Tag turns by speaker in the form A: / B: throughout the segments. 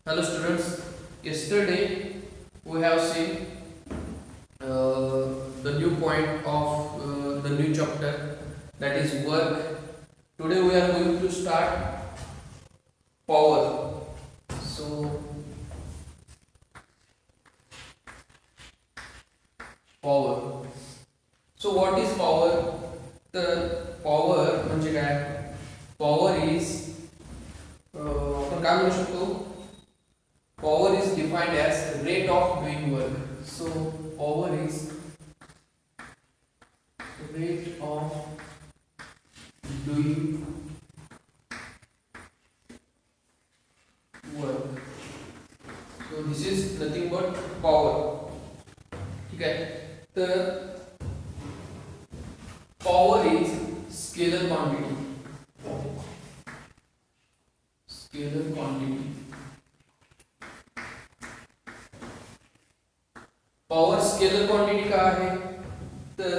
A: Hello students, yesterday we have seen the new point of the new chapter, that is work. Today we are going to start power. So power. So what is power? The power म्हणजे काय? Power is आपण काय म्हणू शकतो? Power is defined as rate of doing work. So power is rate of doing work. So this is nothing but power. ठीक है? तर power is scalar quantity. Scalar quantity. Power scalar quantity काय आहे? तर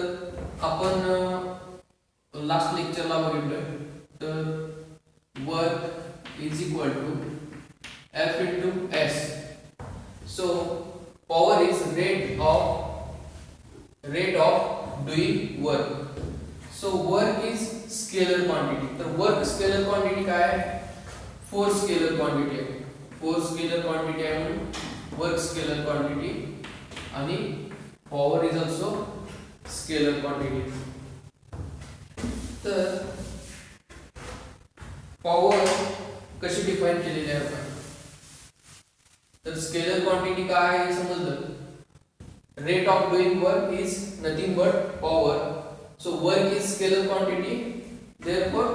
A: आपण लास्ट लेक्चरला बघितलं, तर work is equal to F into S. So power is rate of doing work. So work is scalar quantity. तर वर्क स्केलर क्वांटिटी काय आहे? फोर्स स्केलर क्वांटिटी आहे. फोर्स स्केलर क्वांटिटी आहे म्हणून वर्क स्केलर क्वांटिटी. आणि power is also scalar quantity. तर power कशी define केलेली आहे आपण? तर स्केलर क्वांटिटी काय आहे समजलं. Rate of doing work is nothing but power. So work is scalar quantity, therefore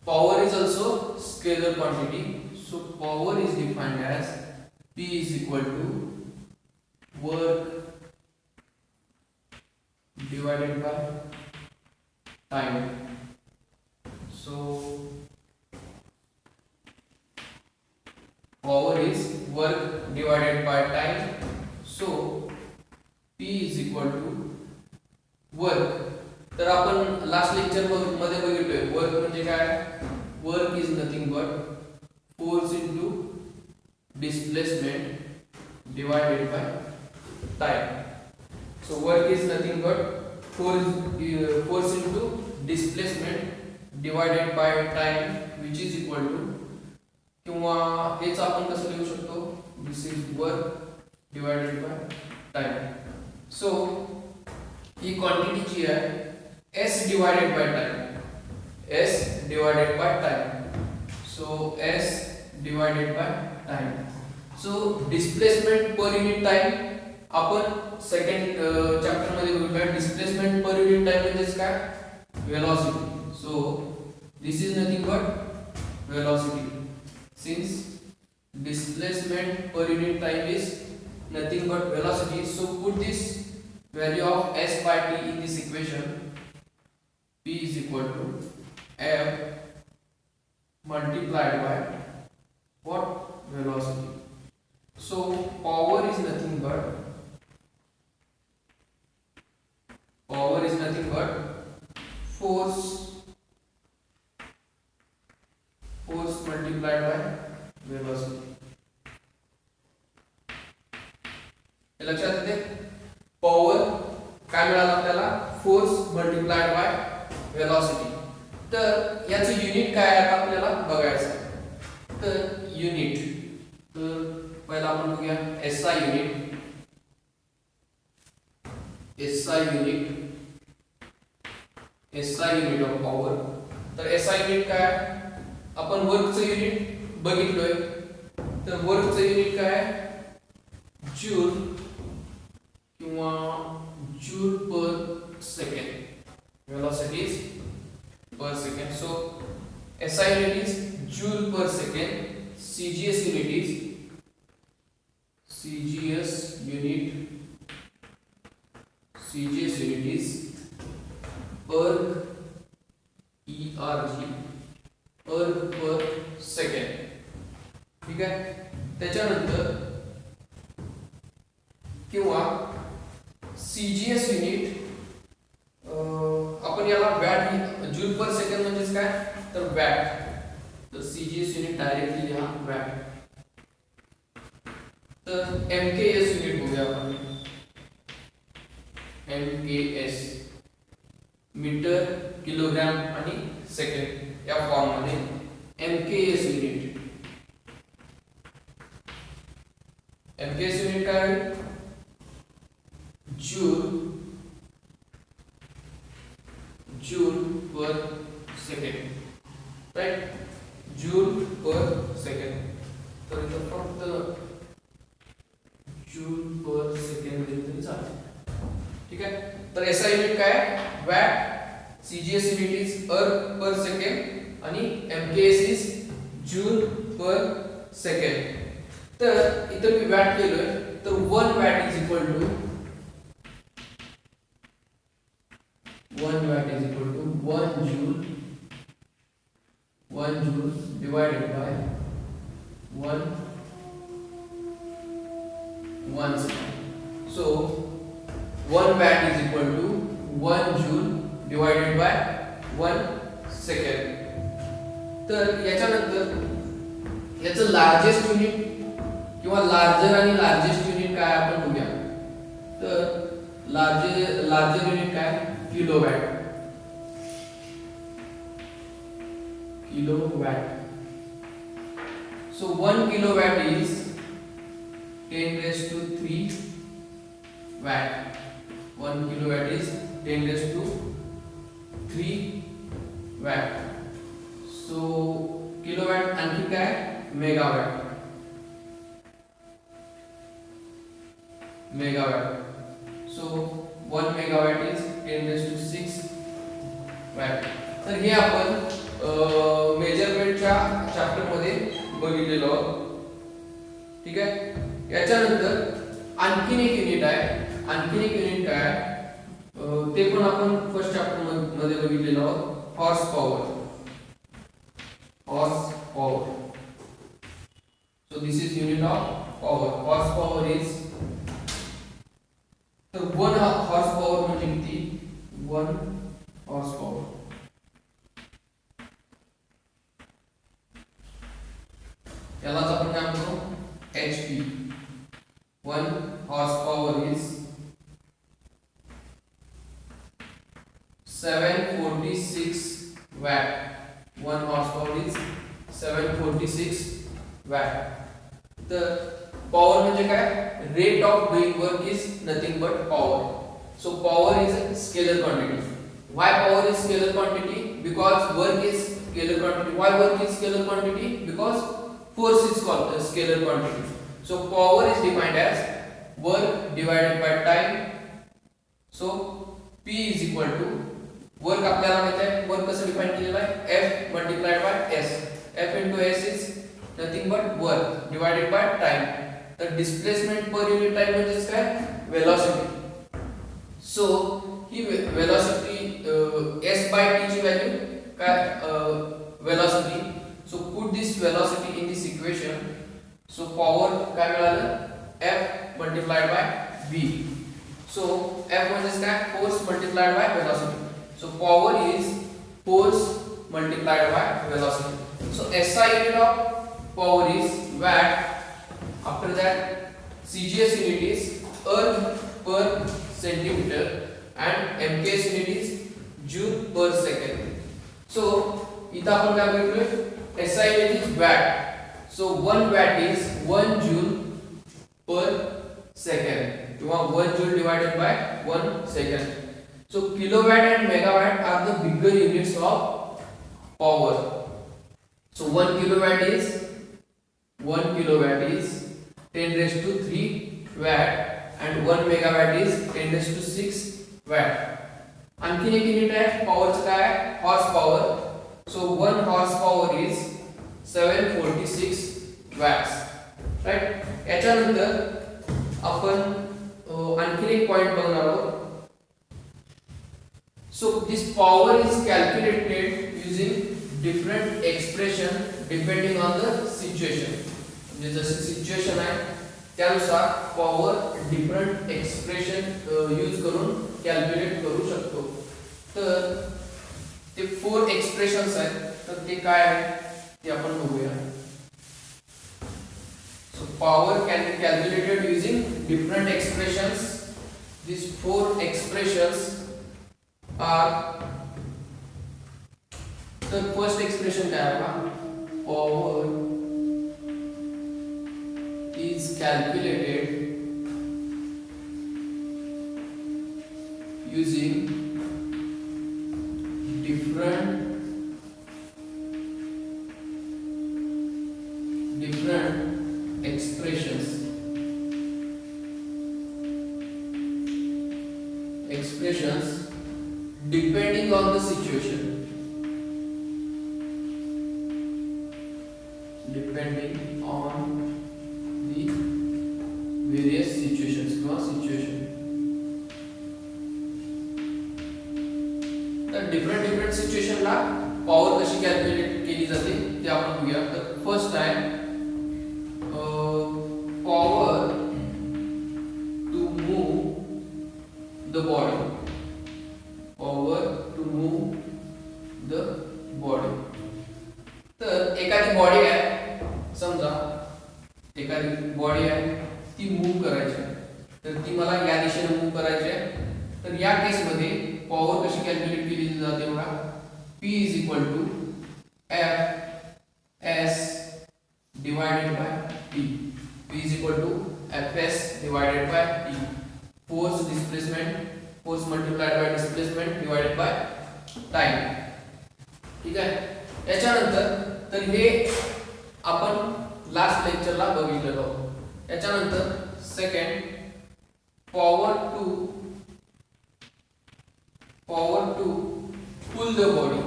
A: power is also scalar quantity. So power is defined as P is equal to work divided by time. So power is work divided by time. So P is equal to work. तर आपण last lecture मध्ये बघितलोय work म्हणजे काय. Work is nothing but force into displacement divided by time. So work is nothing but force into displacement divided by time, which is equal to, किंवा हेच आपण कसं लिहू शकतो, this is work divided by time. So ही quantity जी आहे S divided by time. S divided by time. So S divided by time. So displacement per unit time आपण second chapter मध्ये बघूया. डिस्प्लेसमेंट पर युनिट टाइम म्हणजे काय? Velocity. So this is nothing but velocity. Since displacement per unit time is nothing but velocity, so put this value of s by t in this equation. P is equal to f multiplied by what? Velocity. So power is nothing but force multiplied by velocity. हे लक्षात येते. Power काय मिळालं आपल्याला? Force multiplied by velocity. तर याचं unit काय आहे आपल्याला बघायचं. तर युनिट, तर पहिला आपण बघूया SI unit. SI unit of power. तर SI युनिट काय? आपण वर्कचं युनिट बघितलोय. तर वर्कचं युनिट काय? जूल किंवा joule per second. Velocity is per second. So SI unit is joule per second. CGS unit is erg per second. ठीक आहे. त्याच्यानंतर किंवा CGS युनिट आपण याला वॅट, जूल पर सेकंड म्हणजे काय? तर वॅट. तर CGS युनिट डायरेक्टली लिहा वॅट. तर MKS युनिट बघूया आपण. MKS मीटर, किलोग्राम आणि सेकंड या फॉर्म मध्ये MKS युनिट. MKS युनिट काय आहे? Joule per second, right? Joule per second. तर इथं फक्त जूल पर सेकंड दिलं तरी चालेल. ठीक आहे. तर SI युनिट काय आहे? Watt. CGS unit is per second आणि MKS इज जूल पर सेकंड. तर इथं मी वॅट लिहिलोय, तर 1 watt is equal to 1 watt is equal to 1 joule divided by 1 second. So 1 watt is equal to 1 joule divided by 1 second. तर याच्यानंतर याचं लार्जेस्ट युनिट किंवा लार्जर आणि लार्जेस्ट युनिट काय आपण बघूया. तर लार्जर युनिट काय? Kilowatt. So 1 kilowatt is 10 raised to 3 watt. 1 kilowatt is 10 raised to 3 watt. So kilowatt आणखी काय? Megawatt. So 1 megawatt is 10 raised to 6 watt. तर हे आपण मेजरमेंटच्या चॅप्टर मध्ये बघितलेलो आहोत. ठीक आहे. याच्यानंतर आणखीन एक युनिट आहे. आणखीन एक युनिट काय ते पण आपण फर्स्ट चॅप्टर मध्ये बघितलेलो आहोत. Horse power. So this is unit of power. Horse power is, तर 1 हॉर्स पॉवर म्हणजे किती? 1 हॉर्स पॉवर. यालाच आपण काय म्हणतो? HP. 1 horse power is 746 watt. 1 horse power is 746 watt. तर पॉवर म्हणजे काय? Rate of doing work is nothing but power. So power is a scalar quantity. Why power is scalar quantity? Because work is scalar quantity. Why work is scalar quantity? Because force is called a scalar quantity. So power is defined as work divided by time. So P is equal to work. आपल्याला माहित आहे work कसं define केलेलं आहे? F multiplied by S. F into S is nothing but work divided by time. तर displacement per unit time म्हणजे काय? Velocity. So he velocity S by T ची व्हॅल्यू काय? velocity. So put this velocity in this equation. So power काय मिळालं? F multiplied by V. So F म्हणजे काय? Force multiplied by velocity. So power is force multiplied by velocity. So SI unit of power is watt. After that CGS unit is earth per centimeter and MKS unit is joule per second. So इथं आपण काय बघितलं? SI unit is watt. So 1 watt is 1 joule per second किंवा 1 joule divided by 1 second. So kilowatt and megawatt are the bigger units of power. So 1 kilowatt is 10 raised to 3 watt and 1 megawatt is 10 raised to 6 watt. आणखीन एक unit आहे पॉवरचं काय? Horse power. So 1 horse power is 746 watts. Right. याच्यानंतर आपण आणखीन एक point बघणार आहोत. So this power is calculated using different expression depending on the situation. म्हणजे जशी सिच्युएशन आहे त्यानुसार पॉवर डिफरंट एक्सप्रेशन यूज करून कॅल्क्युलेट करू शकतो. तर ते 4 एक्सप्रेशन्स आहेत. तर ते काय आहेत ते आपण बघूया. सो power can be calculated using different expressions. These four expressions are, the first expression क्या होगा, power is calculated using different expressions depending on the situation, depending on the various situations किंवा situation. तर different situation ला power कशी calculate केली जाते ते आपण बघूया. तर फर्स्ट आहे power to move the body, power to move the body. तर एखादी बॉडी आहे, समजा एखादी बॉडी आहे ती मूव्ह करायची आहे, तर ती मला या दिशेने मूव्ह करायची आहे. तर या केस मध्ये पॉवर कशी कॅल्क्युलेट केली जाते बघा, P is equal to F S divided by T. P is equal to Fs divided by T. Force displacement, force multiplied by displacement divided by time. ठीक आहे. याच्यानंतर तर हे आपण लास्ट लेक्चरला बघितलेलो आहोत. याच्यानंतर second power to pull the body,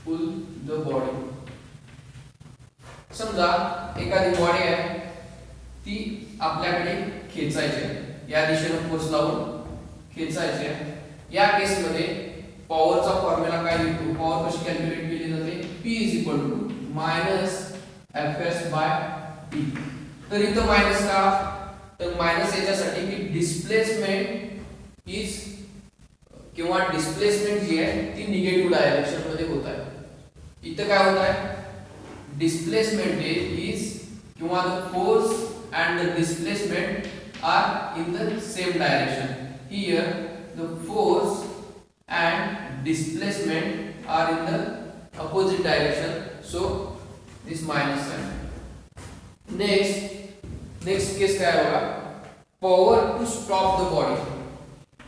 A: pull the body. समजा एखादी बॉडी आहे ती आपल्याकडे खेचायची आहे, या दिशेने फोर्स लावून खेचायची आहे. या केस मध्ये पॉवरचा फॉर्म्युला काय लिहितो, पॉवर कशी कॅल्क्युलेट केली जाते, P is equal to minus Fs by T. तर इथं मायनस का, तर मायनस याच्यासाठी की डिस्प्लेसमेंट इज किंवा डिस्प्लेसमेंट जी आहे ती निगेटिव्ह डायरेक्शन मध्ये होत आहे. इथं काय होत आहे, displacement is किंवा the force and the displacement are in the same direction. Here the force and displacement are in the opposite direction, so this minus sign. Next case क्या होगा, power to stop the body.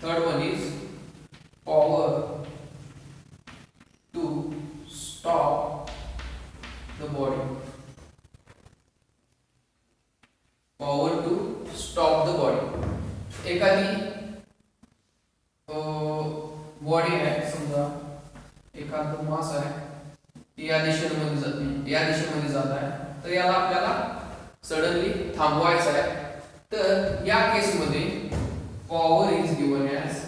A: Third one is power to stop the body, power to stop the body. एखादी body आहे, समजा एखादं मास आहे या दिशेमध्ये जात आहे, तर याला आपल्याला सडनली थांबवायचं आहे. तर या केस मध्ये power is given as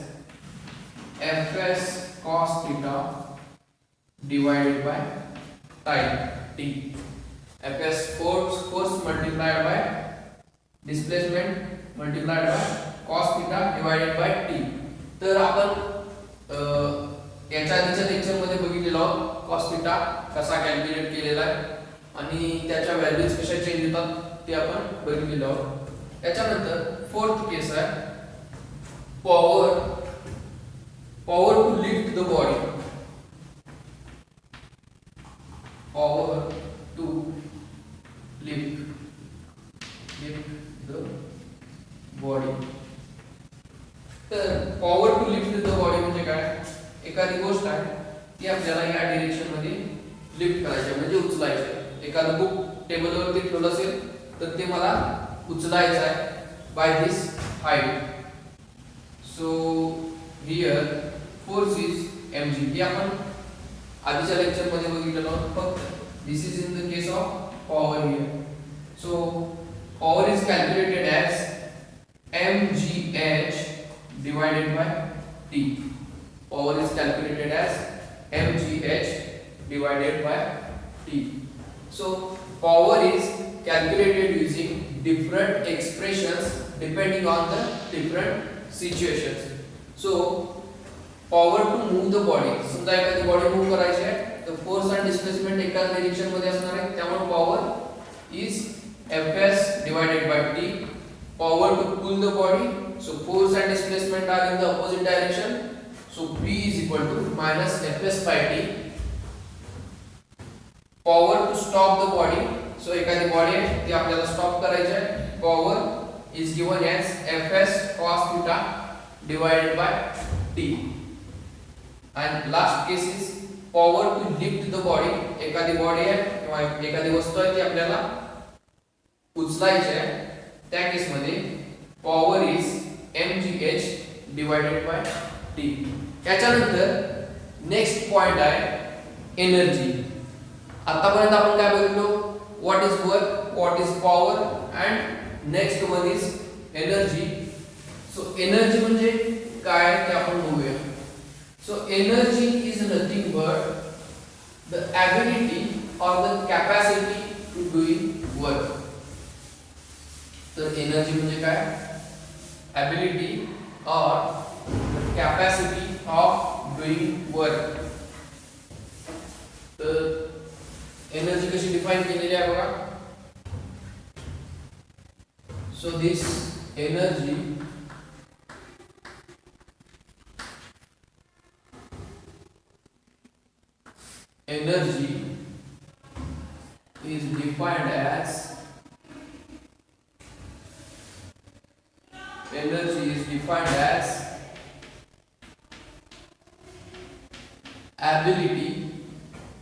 A: Fs cos theta divided by time t. Fs force multiplied by displacement multiplied by cos theta divided by t. तर आपण याच्या आधीच्या लेक्चर मध्ये बघितलेलो आहोत cos theta कसा कॅल्क्युलेट केलेला आहे आणि त्याच्या व्हॅल्यूज कशा चेंज होतात ते आपण बघितलेलो आहोत. त्याच्यानंतर फोर्थ केस आहे power to lift the body, power to lift the body. तर power to lift the body म्हणजे काय, एखादी गोष्ट आहे ती आपल्याला या डायरेक्शन मध्ये लिफ्ट करायची म्हणजे उचलायची. एखादं बुक टेबलवरती ठेवलं असेल तर ते मला उचलायचं आहे by this height. So here force is mg. हे आपण आधीच्या लेक्चर मध्ये बघितलेलो आहोत. फक्त this is in the case of power here. So power is calculated as mgh divided by t. Power is calculated as mgh divided by t. So power is calculated using different expressions depending on the different situations. So power to move the body, समजा एखादी body move करायची आहे तर force आणि displacement एकाच direction मध्ये असणार आहे, त्यामुळे power is Fs divided by T. Power to pull the body. So force and displacement are in the opposite direction. So P is equal to minus Fs by T. Power to stop the body. So एखादी body आहे ती आपल्याला stop करायची आहे. Power is given as Fs cos theta divided by T. And last case is power to lift the body. एखादी body आहे किंवा एखादी वस्तू आहे ती आपल्याला उचलायची आहे. त्या केस मध्ये power is mgh divided by t. त्याच्यानंतर नेक्स्ट पॉइंट आहे एनर्जी. आतापर्यंत आपण काय बघितलो? What is work, what is power and next one is energy. So energy म्हणजे काय ते आपण बघूया. So energy is nothing but the ability और the capacity to doing work. तर एनर्जी म्हणजे काय? ॲबिलिटी और कॅपॅसिटी ऑफ डूइंग वर्क. तर एनर्जी कशी डिफाइन केलेली आहे बघा. So this energy is defined as ability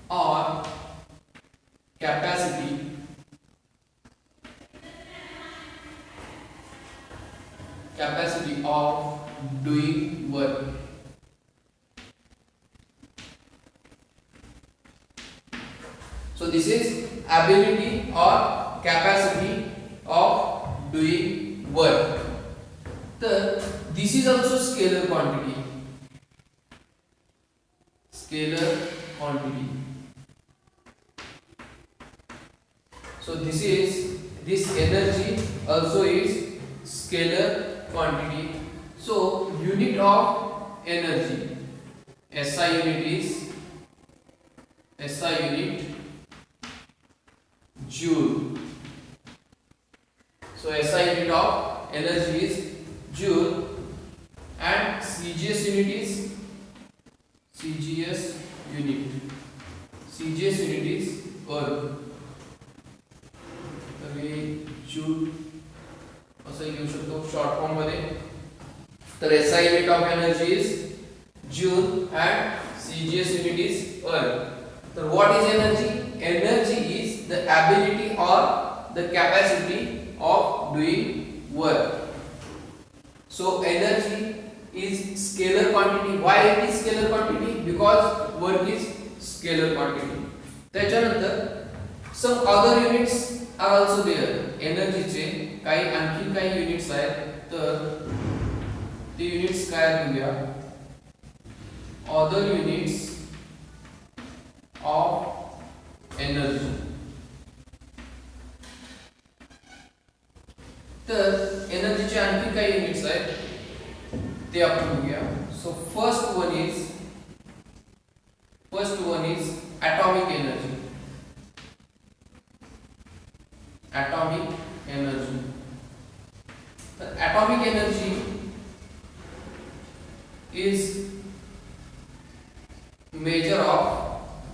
A: or capacity of doing work. So this is ability or capacity of doing work. This is also scalar quantity. So this energy also is scalar quantity. So unit of energy, SI unit joule. So SI unit of energy is joule and CGS unit is work. तर हे joule असं घेऊ शकतो short form मध्ये. तर SI unit of energy is joule and CGS unit is work. So what is energy? Energy is the ability or the capacity of doing work. So energy is scalar quantity. Why it is scalar quantity? Because work is scalar quantity. त्याच्यानंतर some other units are also there. Energy चे काही आणखी काही units आहेत. तर ते units काय बघूया. Other units of energy. तर एनर्जीचे आणखी काही युनिट्स आहेत ते आपण बघूया. So first one is atomic energy. तर atomic energy is measure of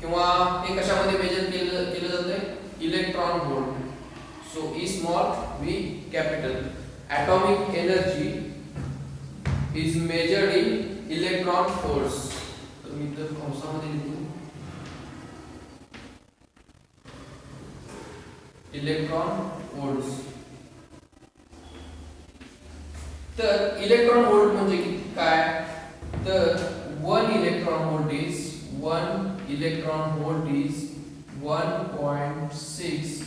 A: किंवा हे कशामध्ये मेजर केलं जातं? Electron volt. So E small v capital. Atomic energy is measured in electron volts. तर मी तर कंसामध्ये लिहितो इलेक्ट्रॉन व्होल्ट्स. तर इलेक्ट्रॉन व्होल्ट म्हणजे काय? तर 1 electron volt is 1.6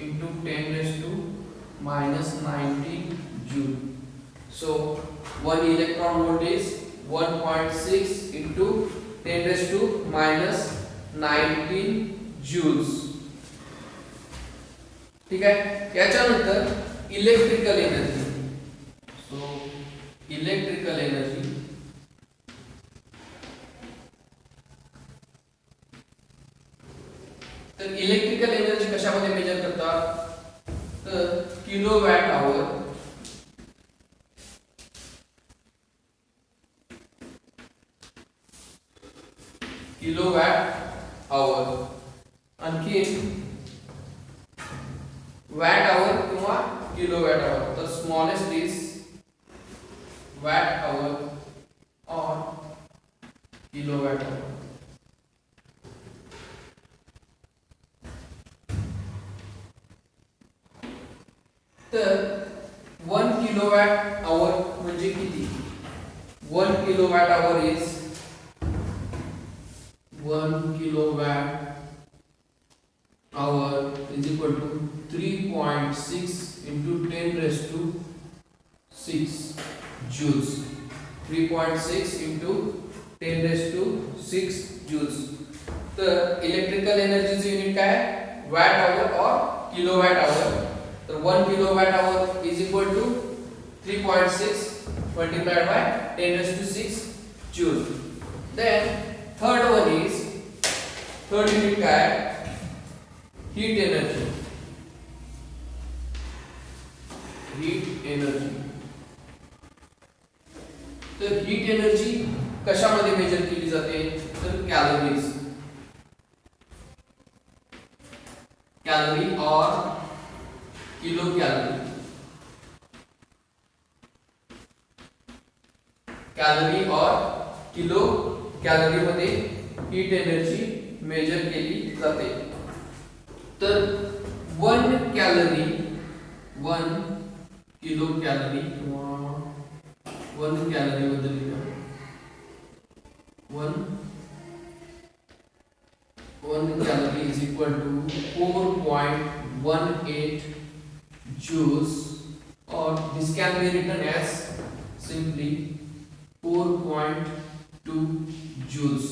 A: into 10 raised to minus 19 joule. So 1 electron volt is 1.6 into 10 raised to minus 19 joules. ठीक आहे. याच्यानंतर electrical energy. So electrical energy तर इलेक्ट्रिकल एनर्जी कशामध्ये मेजर करतात? तर kilowatt hour आणखी वॅट आवर किंवा किलोवॅट आवर. तर स्मॉलेस्ट इज वॅट आवर और किलोवॅट आवर. तर 1 किलोवॅट आवर म्हणजे किती? 1 kilowatt hour is 1 kilowatt hour is equal to 3.6 into 10 raised to 6 joules. 3.6 into 10 raised to 6 joules. तर इलेक्ट्रिकल एनर्जीचे unit काय? वॅट आवर और किलोवॅट आवर. तर 1 kilowatt hour is equal to 3.6 multiplied by 10 raised to 6 joule. Then third unit काय? Heat energy. तर heat energy कशामध्ये major केली जाते? तर कॅलरीज. कॅलरी और किलो कॅलरी. कॅलरी और किलो कॅलरी मध्ये हीट एनर्जी मेजर केली जाते. तर 1 कॅलरी 1 किलो कॅलरी किंवा 1 कॅलरी बद्दल 1 calorie is equal to 4.18 joules, or this can be written as simply 4.2 joules.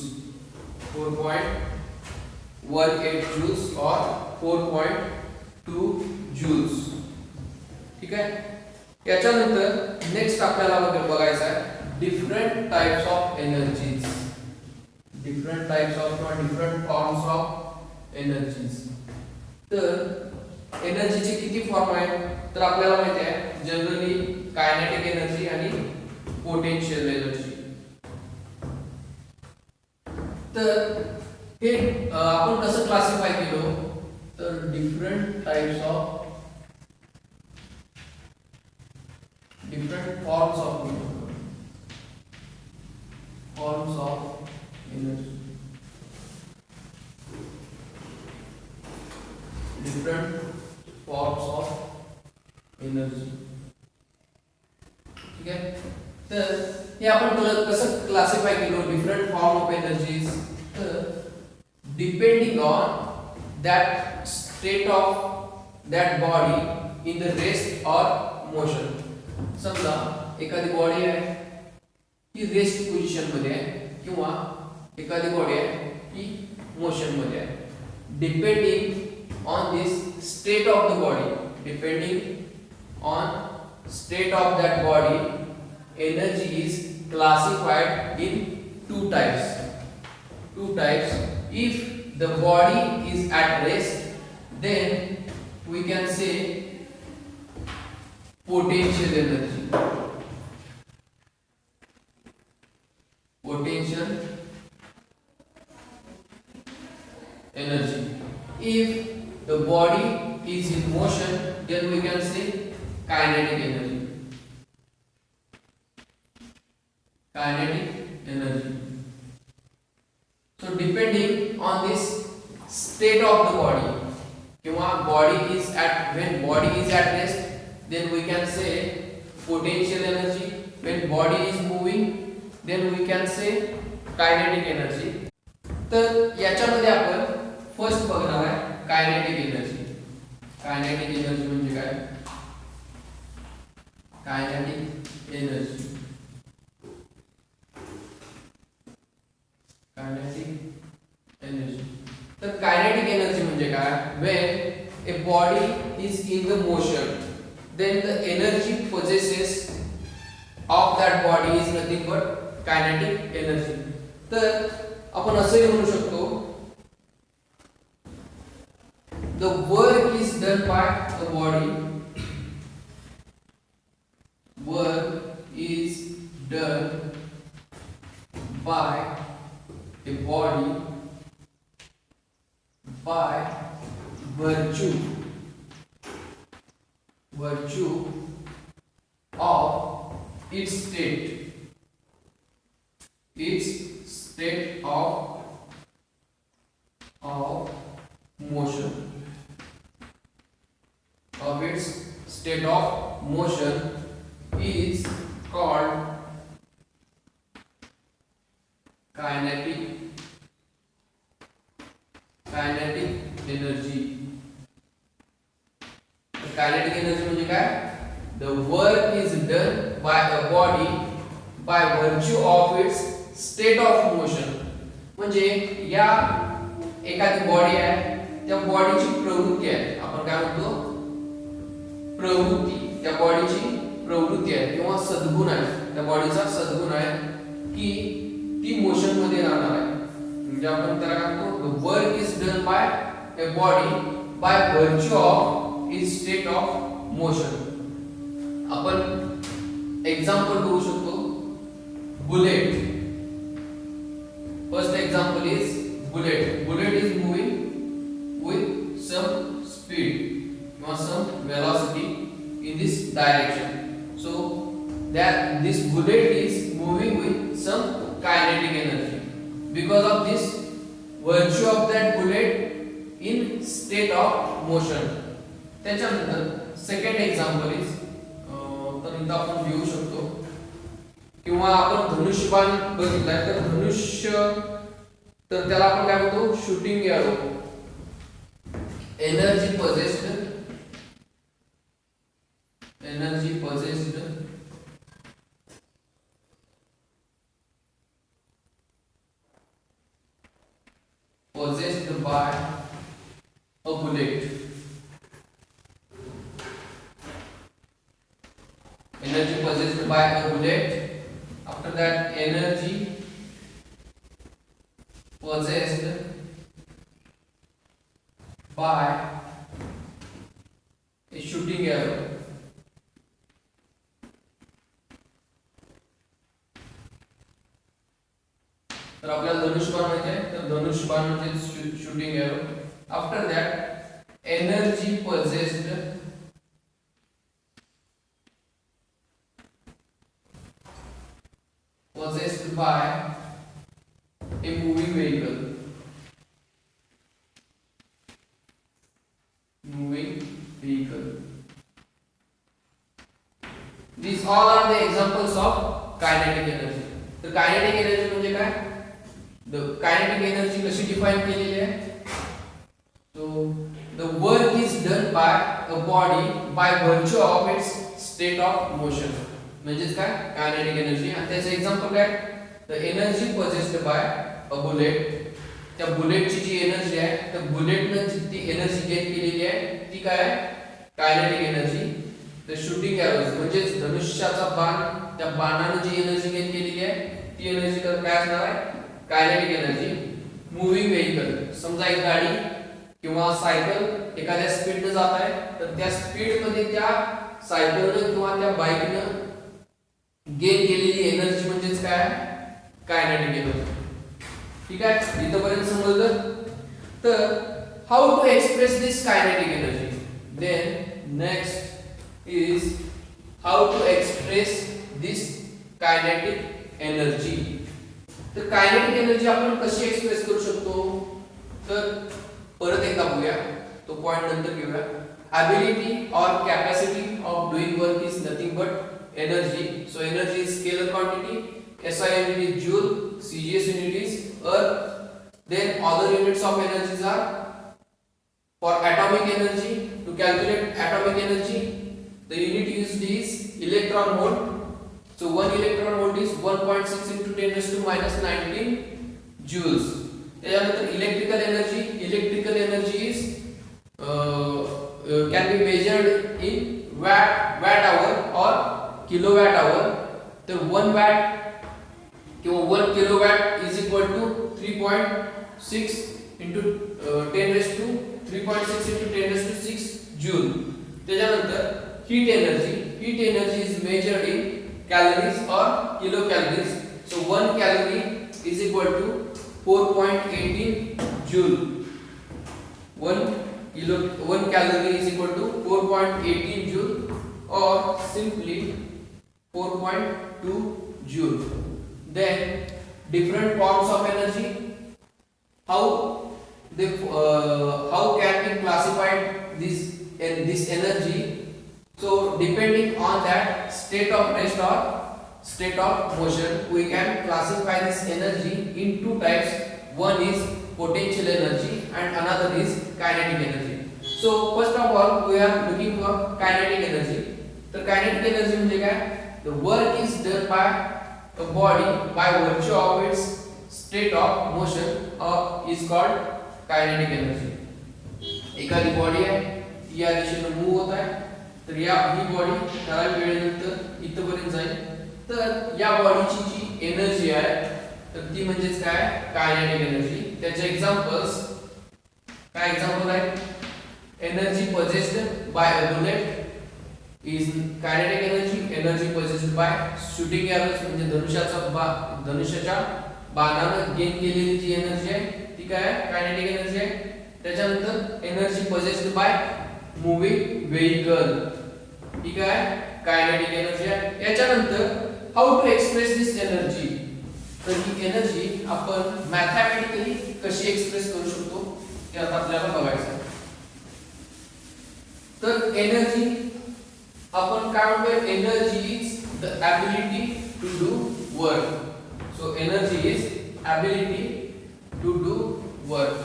A: 4.18 joules or 4.2 joules. ठीक आहे. याच्यानंतर नेक्स्ट आपल्याला बघायचं आहे different types of energies. Different types of किंवा डिफरंट फॉर्म्स ऑफ एनर्जीज. तर एनर्जीचे किती फॉर्म आहेत? तर आपल्याला माहिती आहे जनरली कायनेटिक एनर्जी आणि पोटेन्शियल एनर्जी. तर हे आपण कसं क्लासिफाय केलो? तर different types of different forms of energy. Different forms of energy. ठीक आहे. तर हे आपण कसं क्लासिफाय केलो डिफरंट फॉर्म ऑफ एनर्जीज? तर depending on that state of that body in the rest or motion. समजा एखादी बॉडी आहे ही रेस्ट पोझिशन मध्ये आहे किंवा एखादी बॉडी आहे ही मोशन मध्ये आहे. Depending on this state of the body, depending on state of that body, energy is classified in two types. If the body is at rest, then we can say potential energy. If the body is in motion, then we can say kinetic energy. So depending on this state of the body, when body is at rest, then we can say potential energy. When body is moving, then we can say kinetic energy. तर याच्यामध्ये आपण first बघणार आहे kinetic energy. Kinetic energy म्हणजे काय? Kinetic energy तर kinetic energy म्हणजे काय? when a body is in the motion, then the energy possesses of that body is nothing but kinetic energy. तर आपण असंही म्हणू शकतो the work is done by the body work is done by a body by virtue of its state of motion, is called kinetic energy. Kinetic energy म्हणजे काय? The work is done by a body by virtue of its state of motion. म्हणजे या एखादी body आहे, त्या बॉडीची प्रवृत्ती आहे, आपण काय म्हणतो प्रवृत्ती, त्या बॉडीची प्रवृत्ती आहे किंवा सद्गुण आहे, त्या बॉडीचा सद्गुण आहे की ती मोशन मध्ये राहणार आहे. म्हणजे आपण त्याला काय म्हणतो the work is done by a body by virtue of its state of motion. आपण एक्झाम्पल करू शकतो bullet. First example is bullet is moving with some speed or some velocity in this direction. So that this bullet is moving with some kinetic energy. Because of this virtue of that bullet in state of motion. त्याच्यानंतर second example is तर इथं आपण घेऊ शकतो किंवा आपण धनुष्यबाण बघितलाय तर धनुष्य तर त्याला आपण काय म्हणतो shooting arrow. Energy possessed by a bullet. Energy possessed by a bullet. After that, energy possessed by a shooting arrow. तर आपल्याला धनुष्यबाण माहिती आहे, तर धनुष्यबाण म्हणजे shooting arrow. After that energy possessed by a moving vehicle. These all are the examples of kinetic energy. तर kinetic energy म्हणजे काय? The kinetic energy कशी डिफाइन केलेली आहे? So the work is done by a body by virtue of its state of motion. म्हणजेच काय? kinetic energy. आणि त्याचे एक्झाम्पल काय? The energy possessed by a bullet. त्या बुलेटची जी एनर्जी आहे, त्या बुलेटने जी एनर्जी गेन केलेली आहे ती काय आहे? Kinetic energy. The shooting arrows म्हणजे धनुष्याचा बाण, त्या बाणाने जी एनर्जी गेन केलेली आहे ती एनर्जी काय असणार आहे? Kinetic energy. मूव्हिंग व्हेइकल, समजा एक गाडी किंवा सायकल एखाद्या स्पीडने जात आहे, तर त्या स्पीड मध्ये त्या सायकलने किंवा त्या बाईकने गेन केलेली एनर्जी म्हणजेच काय? Kinetic energy. ठीक आहे, इथपर्यंत समजलं. तर how to express this kinetic energy. Then next is how to express this kinetic energy. तर कायनेटिक एनर्जी आपण कशी एक्सप्रेस करू शकतो? तर परत एकदा बघूया, तो पॉइंट नंतर घेऊया. ability or capacity of doing work is nothing but energy. So energy is scalar quantity. SI unit is joule, CGS unit is earth. Then other units of energies are for atomic energy. To calculate atomic energy, the unit used is electron volt. So 1 electron volt is 1.6 into 10 raised to minus 19 joules. त्यानंतर electrical energy is can be measured in watt hour or kilowatt hour. तर 1 watt किंवा 1 kilowatt is equal to 3.6 into 10 raised to 3.6 into 10 raised to 6 joule. त्याच्यानंतर heat energy heat energy is measured in calories or kilocalories. So 1 calorie is equal to 4.18 joule. 1 calorie is equal to 4.18 joule or simply 4.2 joule. Then different forms of energy. How can we classify this energy? So depending on that state of rest or state of motion, we can classify this energy in two types. One is potential energy and another is kinetic energy. So first of all we are looking for kinetic energy. So kinetic energy म्हणजे काय? The work is done by a body by virtue of its state of motion is called kinetic energy. एखादी body आहे ती या दिशेने move होत आहे, तर ही बॉडी ठराविक वेळेनंतर इथपर्यंत जाईल, तर या बॉडीची जी एनर्जी आहे तर ती म्हणजेच काय? Kinetic energy. त्याचे एक्झाम्पल्स काय एक्झाम्पल आहे? Energy possessed by a bullet is kinetic energy. Energy possessed by shooting arrows म्हणजे धनुष्याच्या बाणाने गेन केलेली जी एनर्जी आहे ती काय? कायनेटिक एनर्जी आहे. त्याच्यानंतर energy possessed by moving vehicle ही काय? कायनेटिक एनर्जी आहे. याच्यानंतर how to express this energy. तर ही एनर्जी आपण मॅथमॅटिकली कशी एक्सप्रेस करू शकतो ते आता आपल्याला बघायचं आहे. तर एनर्जी आपण काय म्हणतो? Energy is the ability to do work. So energy is ability to do work.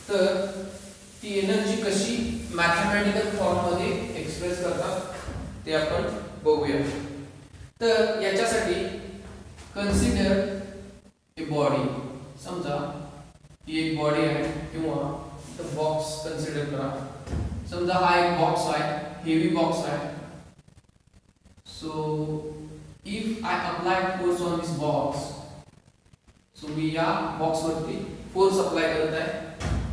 A: तर ती एनर्जी कशी मॅथमॅटिकल फॉर्म मध्ये एक्सप्रेस करतात ते आपण बघूया. तर याच्यासाठी कन्सिडर ए बॉडी. समजा ही एक बॉडी आहे किंवा बॉक्स कन्सिडर करा. समजा हा एक बॉक्स आहे, हेवी बॉक्स आहे. So if I apply force on this box, so मी या बॉक्स वरती फोर्स अप्लाय करत आहे,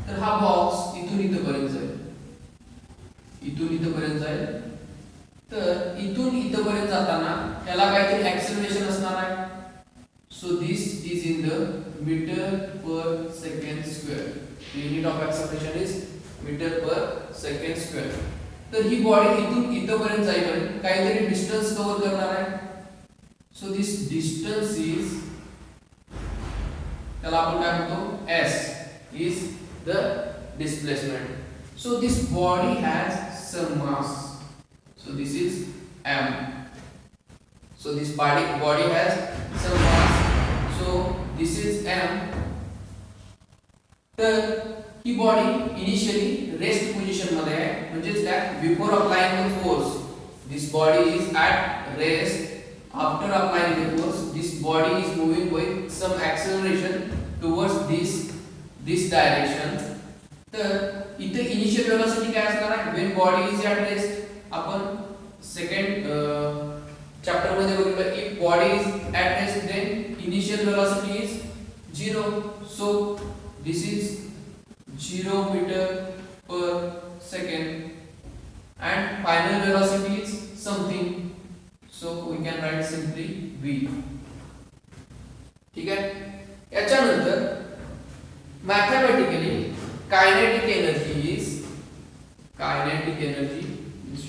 A: तर हा बॉक्स इथून इथपर्यंत जाईल, इथून इथपर्यंत जाईल. तर इथून इथपर्यंत जाताना याला काहीतरी ऍक्सेलरेशन असणार आहे. So this is in the metre per second square. Unit of acceleration is metre per second square. तर ही बॉडी इथून इथपर्यंत जाईपर्यंत काहीतरी डिस्टन्स कव्हर करणार आहे. सो दिस डिस्टन्स इज, त्याला आपण काय म्हणतो? s is the displacement. So this body has some mass. So this is m. So this body has some mass. So this is m. तर ही बॉडी इनिशियली रेस्ट पोझिशन मध्ये आहे, म्हणजेच काय? Before applying the force this body is at rest. After applying the force this body is moving with some acceleration towards this direction. तर इथे initial velocity काय असणार आहे? When body is at rest. आपण सेकंड चॅप्टर मध्ये बघितलं, if body is at rest then initial velocity is 0. So this is 0 metre per second and final velocity is something, so we can write simply v. ठीक आहे. याच्यानंतर mathematically kinetic energy is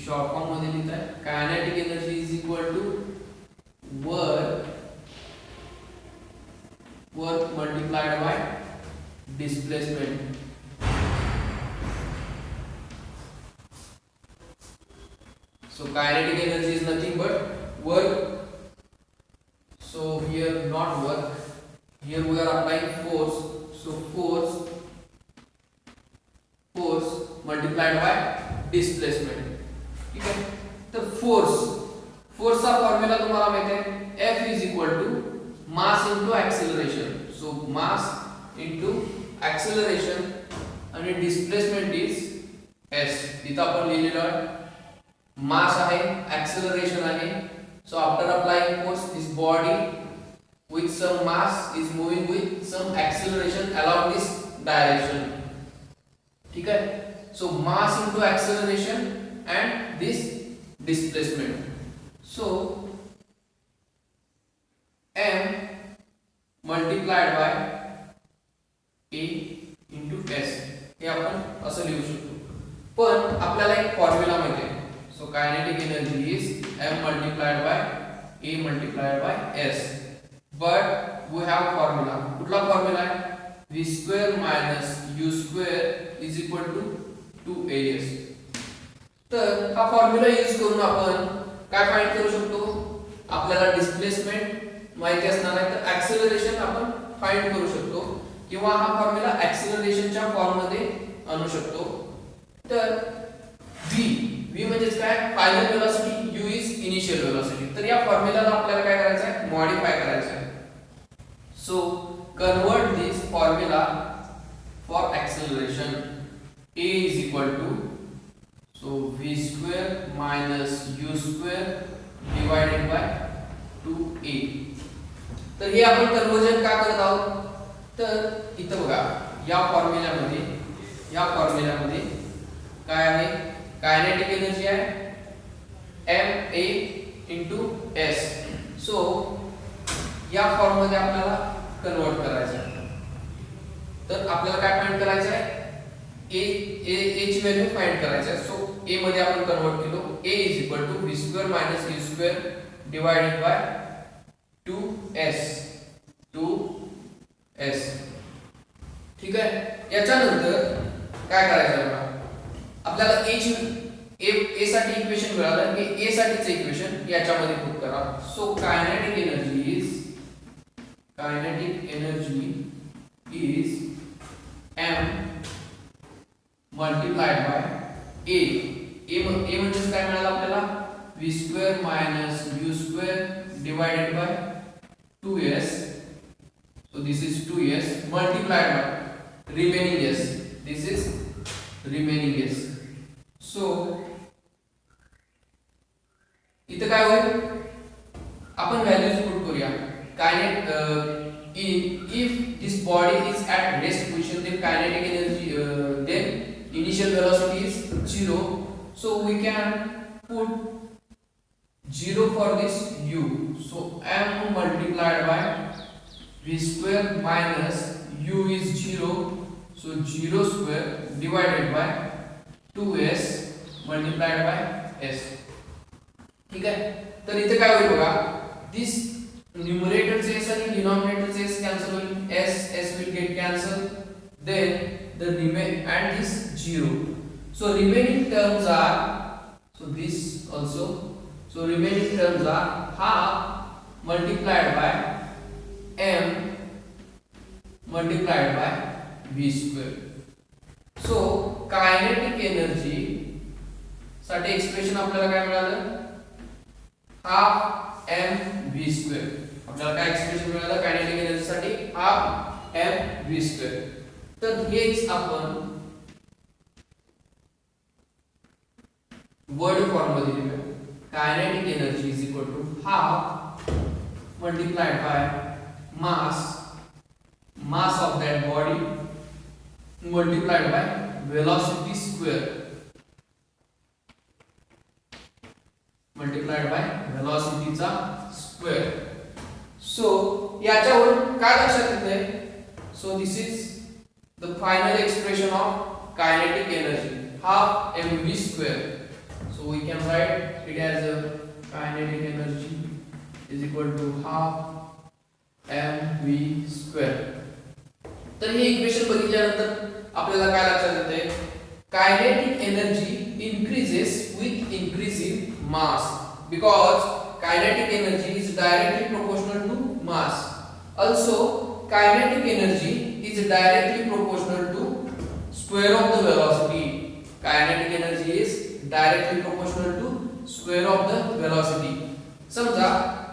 A: short form मध्ये लिहित आहे. kinetic energy is equal to work multiplied by displacement. So kinetic energy is nothing but work. So here not work, here we are applying force. So force multiplied by displacement. ठीक है. तो force का formula तुम्हाला माहित है, F is equal to mass into acceleration. So mass into acceleration आणि displacement is s. इथं आपण लिहिलेलं आहे mass आहे, acceleration आहे. So after applying force, this body with some mass is moving with some acceleration along this direction. ठीक है. So mass into acceleration and this displacement. So m multiplied by a into s हे आपण असं लिहू शकतो. पण आपल्याला एक formula माहिती आहे. So kinetic energy is m multiplied by a multiplied by s. But we have formula. कुठला फॉर्म्युला आहे? v square minus u square is equal to 2as. तर हा फॉर्म्युला यूज करून आपण काय फाइंड करू शकतो? आपल्याला डिस्प्लेसमेंट माहिती असणार आहे तर ऍक्सेलरेशन आपण फाइंड करू शकतो किंवा हा फॉर्म्युला ऍक्सेलरेशनच्या फॉर्म मध्ये आणू शकतो. तर v म्हणजे काय? Final velocity, u is initial velocity. तर या फॉर्म्युलाला आपल्याला काय करायचं आहे? मॉडिफाय करायचं आहे. So convert this formula for acceleration. a is equal to so v square minus u square divided by 2a. तर हे आपण कन्वर्जन का करत आहोत? तर इथं बघा या फॉर्म्युल्यामध्ये काय आहे? कायनेटिक एनर्जी आहे ma into s. सो या फॉर्म मध्ये आपल्याला कन्वर्ट करायचं आहे. तर आपल्याला काय फाइंड करायचं आहे? a ची व्हॅल्यू फाइंड करायची आहे. सो a मध्ये आपण कन्वर्ट केलो. a is equal to v square minus u square divided by 2s. ठीक आहे. याच्यानंतर काय करायचं बघा. आपल्याला a साठी इक्वेशन मिळालं की a साठीचं इक्वेशन याच्यामध्ये पुट करा. So kinetic energy is m multiplied by a म्हणजे काय मिळालं आपल्याला? v square minus u square divided by 2s. so this is 2s multiplied by remaining s. this is remaining s. so इथं काय होईल? आपण व्हॅल्यूज पुट करूया. if this body is at rest position then kinetic energy then initial velocity is 0. so we can put 0 for this u. so m multiplied by v square minus u is 0. so 0 square divided by 2s multiplied by s. ठीक आहे. तर इथे काय होईल बघा. This numerator चे s आणि denominator चे s कॅन्सल होईल. s will get cancelled. then the remain and this 0. so remaining terms are this also. so remaining terms are half multiplied by m multiplied by v square. so kinetic energy साठी expression आपल्याला काय मिळालं? Half m v square. आपल्याला काय expression मिळालं kinetic energy साठी? Half m v square. तर हेच आपण वर्ड फॉर्म मध्ये लिहूया. Kinetic energy is equal to half multiplied by mass of that body multiplied by velocity square multiplied by वेलोसिटीचा स्क्वेअर. सो याच्यावरून काय लक्षात येतंय? So this is the final expression of kinetic energy half mv square. So we can right it as a kinetic energy is equal to half mv square. तर हे equation बघितल्यानंतर आपल्याला काय लक्षात येतंय? Kinetic energy increases with increasing mass because kinetic energy is directly proportional to mass. Also kinetic energy is directly proportional to square of the velocity. Kinetic energy is directly proportional to square of the velocity. समजा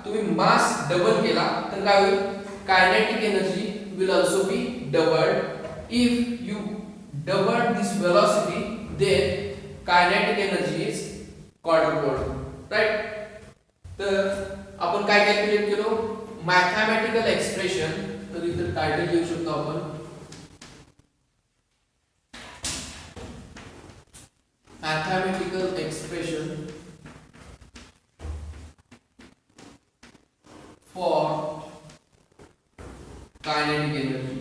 A: तुम्ही mass double केला तर काय होईल? Kinetic energy will also be doubled. If you double this velocity then kinetic energy is quadrupled. Right. तर आपण काय calculate केलो? Mathematical expression. तर इथे टायटल लिहू शकतो आपण mathematical expression kinetic energy.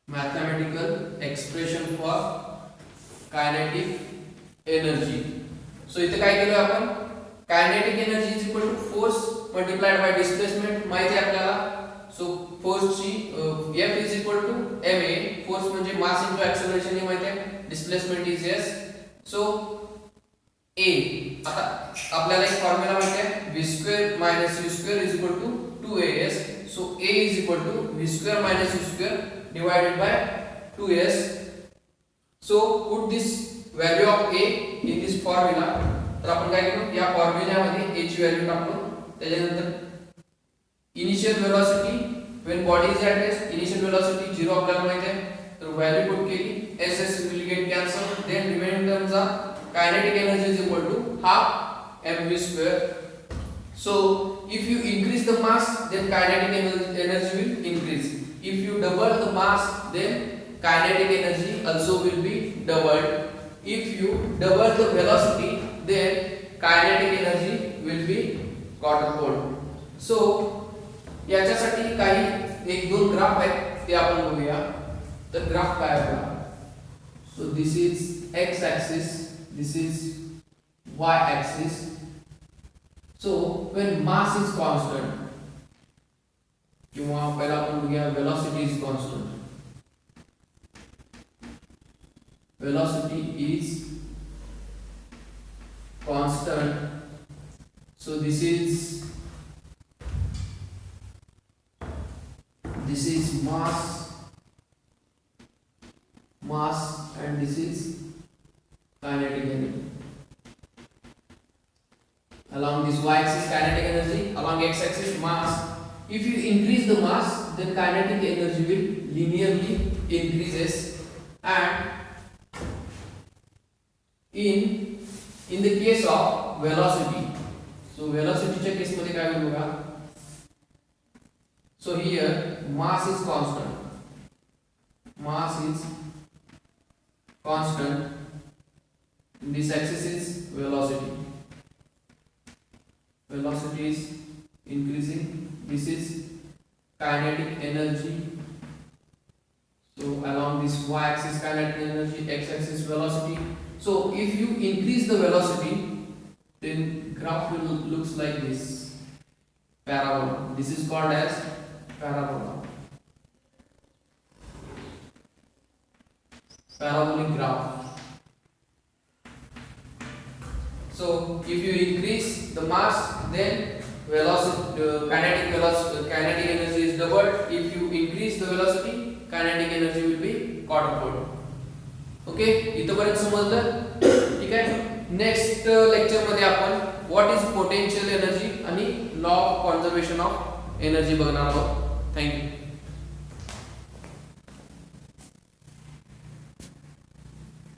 A: Mathematical expression for kinetic energy. So इथे काय केलं आपण, kinetic energy is equal to force multiplied by displacement माहिती आहे आपल्याला. सो फोर्स ची F is equal to ma, force म्हणजे मास इनटू एक्सेलरेशन हे माहिती आहे, displacement is s. So a, आता आपल्याला एक फॉर्म्युला माहिती आहे, v square minus u square is equal to 2as. So a is equal to v square minus u square divided by 2s. So put this value of a in this formula. तर आपण काय केलं, या फॉर्म्युल्यामध्ये a ची value टाकलो. त्याच्यानंतर initial velocity when body is at rest, initial velocity 0 आपल्याला माहिती आहे, तर व्हॅल्यू पुट केली, s will get cancelled, then remaining terms are kinetic energy is equal to half mv square. So if you increase the mass, then kinetic energy will increase. If you double the mass, then kinetic energy also will be doubled. If you double the velocity, then kinetic energy will be quadrupled. So याच्यासाठी काही एक दोन graph आहेत ते आपण बघूया. तर graph काय आहे, so this is x axis, this is y axis. So when mass is constant, किंवा पहिला आपण बघूया velocity is constant. Velocity is constant. So this is mass and this is kinetic energy. Along this y axis kinetic energy, along x axis mass. If you increase the mass, then kinetic energy will linearly increases. And in the case of velocity, so velocity च्या case मध्ये काय होईल बघा. So here mass is constant. Mass is constant. This axis is velocity. Velocity is increasing. This is kinetic energy. So along this y axis kinetic energy, x axis velocity. So if you increase the velocity, then graph will looks like this. Parabola. This is called as parabola. Parabolic graph. So if you increase the mass, then velocity, kinetic energy is doubled. If you increase the velocity, kinetic energy will be quadrupled. Okay, इथपर्यंत समजलं, ठीक आहे. Next lecture मध्ये आपण what is potential energy आणि law of conservation of energy बघणार आहोत. Thank you.